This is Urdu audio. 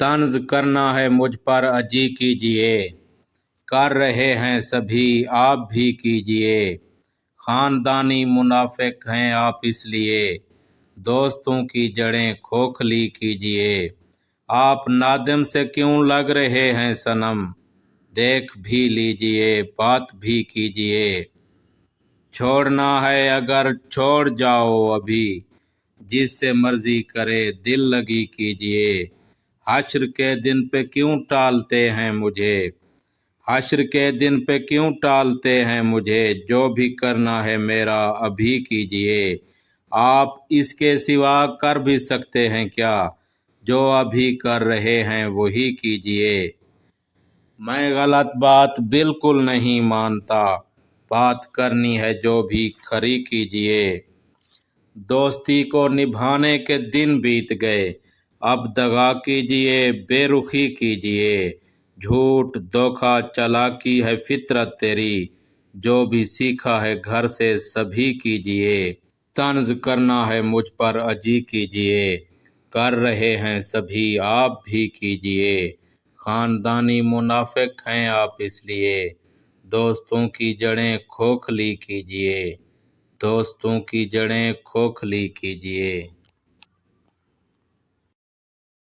طنز کرنا ہے مجھ پر اجی کیجئے، کر رہے ہیں سبھی آپ بھی کیجئے، خاندانی منافق ہیں آپ اس لیے، دوستوں کی جڑیں کھوکھلی کیجئے، آپ نادم سے کیوں لگ رہے ہیں صنم، دیکھ بھی لیجئے بات بھی کیجئے، چھوڑنا ہے اگر چھوڑ جاؤ ابھی، جس سے مرضی کرے دل لگی کیجئے، حشر کے دن پہ کیوں ٹالتے ہیں مجھے، حشر کے دن پہ کیوں ٹالتے ہیں مجھے، جو بھی کرنا ہے میرا ابھی کیجئے، آپ اس کے سوا کر بھی سکتے ہیں کیا، جو ابھی کر رہے ہیں وہی کیجئے، میں غلط بات بالکل نہیں مانتا، بات کرنی ہے جو بھی کھری کیجئے، دوستی کو نبھانے کے دن بیت گئے، اب دغا کیجئے بے رخی کیجئے، جھوٹ دھوکا چالاکی ہے فطرت تیری، جو بھی سیکھا ہے گھر سے سبھی کیجئے، طنز کرنا ہے مجھ پر اجی کیجئے، کر رہے ہیں سبھی آپ بھی کیجئے، خاندانی منافق ہیں آپ اس لیے، دوستوں کی جڑیں کھوکھلی کیجئے، دوستوں کی جڑیں کھوکھلی کیجئے۔